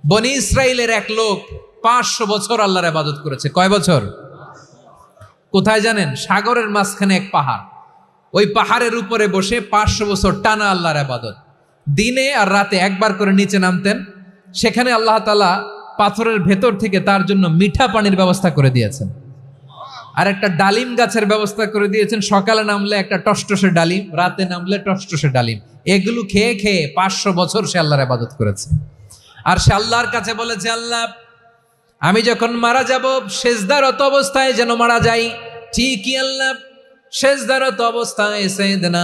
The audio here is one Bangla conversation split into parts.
বনি ইসরাইলের এক লোক 500 বছর আল্লাহর ইবাদত করেছে। কয় বছর? কোথায় জানেন? সাগরের মাঝখানে এক পাহাড়, ওই পাহাড়ের উপরে বসে 500 বছর টানা আল্লাহর ইবাদত। দিনে আর রাতে একবার করে নিচে নামতেন। সেখানে আল্লাহ তাআলা পাথরের ভেতর থেকে তার জন্য মিঠা পানির ব্যবস্থা করে দিয়েছেন, আর একটা ডালিম গাছের ব্যবস্থা করে দিয়েছেন। সকালে নামলে একটা টসটসে ডালিম, রাতে নামলে টসটসে ডালিম। এগুলো খেয়ে খেয়ে 500 বছর সে আল্লাহর ইবাদত করেছে। আর সে আল্লাহর কাছে বলেছে, আল্লাহ আমি যখন মারা যাব সেজদারত অবস্থায় যেন মারা যাই। ঠিকই আল্লাহ সেজদারত অবস্থায় সাইয়েদনা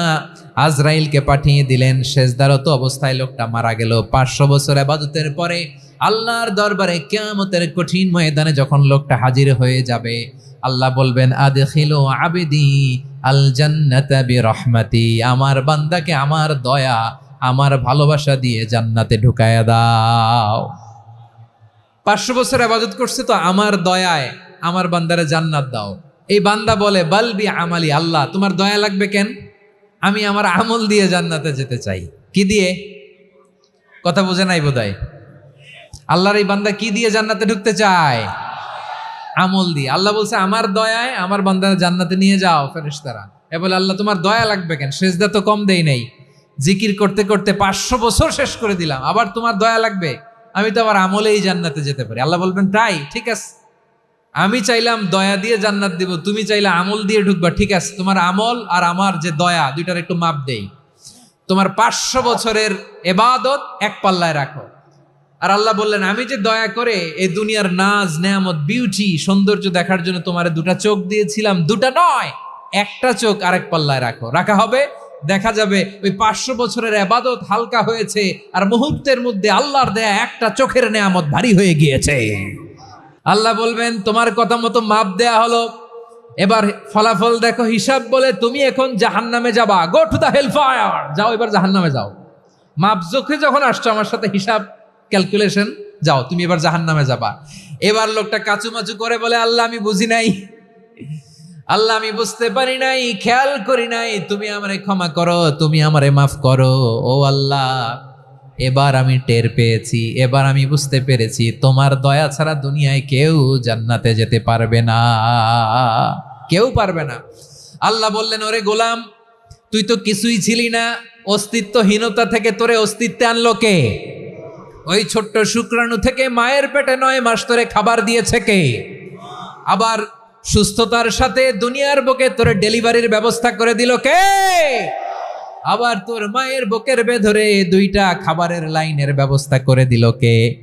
আজরাইলকে পাঠিয়ে দিলেন। সেজদারত অবস্থায় লোকটা মারা গেল। 500 বছর ইবাদতের পরে আল্লাহর দরবারে কিয়ামতের কঠিন ময়দানে যখন লোকটা হাজির হয়ে যাবে, আল্লাহ বলবেন, আদখিলু আবদি আল জান্নাতা বিরহমাতি, আমার বান্দাকে আমার দয়া আমার ভালোবাসা দিয়ে জান্নাতে ঢুকায়া দাও। 500 বছর ইবাদত করছে তো আমার দয়ায় আমার বান্দারে জান্নাত দাও। এই বান্দা বলে, বালবি আমালি, আল্লাহ তোমার দয়া লাগবে কেন? আমি আমার আমল দিয়ে জান্নাতে যেতে চাই। কি দিয়ে? কথা বোঝে নাই বোধহয়। আল্লাহর এই বান্দা কি দিয়ে জান্নাতে ঢুকতে চায়? আমল দিয়ে। আল্লাহ বলছে, আমার দয়ায় আমার বান্দারে জান্নাতে নিয়ে যাও। ফেরেশতারা এ বলে, আল্লাহ তোমার দয়া লাগবে কেন? সেজদা তো কম দেই নাই, জিকির করতে করতে 500 বছর শেষ করে দিলাম, আবার তোমার দয়া লাগবে? আমি তো আবার আমলেই জান্নাতে যেতে পারি। আল্লাহ বলবেন, তাই ঠিক আছে, আমি চাইলাম দয়া দিয়ে জান্নাত দিব, তুমি চাইলে আমল দিয়ে ঢুকবা, ঠিক আছে, তোমার আমল আর আমার যে দয়া দুইটার একটু মাপ দেই। তোমার 500 বছরের ইবাদত এক পাল্লায় রাখো। আর আল্লাহ বললেন, আমি যে দয়া করে এই দুনিয়ার নাজ নেয়ামত বিউটি সৌন্দর্য দেখার জন্য তোমার 2টা চোখ দিয়েছিলাম, 2টা নয়, একটা চোখ আরেক পাল্লায় রাখো। রাখা হবে, দেখা যাবে ওই 500 বছরের ইবাদত হালকা হয়েছে, আর মুহূর্তের মধ্যে আল্লাহর দেয়া একটা চোখের নেয়ামত ভারী হয়ে গিয়েছে। আল্লাহ বলবেন, তোমার কথা মতো মাপ দেয়া হলো, এবার ফলাফল দেখো, হিসাব বলে তুমি এখন জাহান্নামে যাবা। Go to the hell fire, যাও এবার জাহান্নামে যাও। মাপ চোখে যখন আসছো আমার সাথে হিসাব ক্যালকুলেশন, যাও তুমি এবার জাহান্নামে যাবা। এবার লোকটা কাচুমাচু করে বলে, আল্লাহ আমি বুঝি নাই, আল্লাহ আমি বুঝতে পারি নাই, খেয়াল করি নাই, তুমি আমারে ক্ষমা করো, তুমি আমারে মাফ করো। ও আল্লাহ, এবার আমি টের পেয়েছি, এবার আমি বুঝতে পেরেছি, তোমার দয়া ছাড়া দুনিয়ায় কেউ জান্নাতে যেতে পারবে না, কেউ পারবে না। আল্লাহ বললেন, ওরে গোলাম, তুই তো কিছুই ছিলি না, অস্তিত্বহীনতা থেকে তোরে অস্তিত্বে আনলো কে? ওই ছোট্ট শুক্রাণু থেকে মায়ের পেটে 9 মাস ধরে খাবার দিয়েছে কে? আবার সুস্থতার সাথে দুনিয়ার বুকে তোরে ডেলিভারির ব্যবস্থা করে দিল কে? আবার তোর মায়ের বুকের ভেতরে 2টা খাবারের লাইনের ব্যবস্থা করে দিল কে?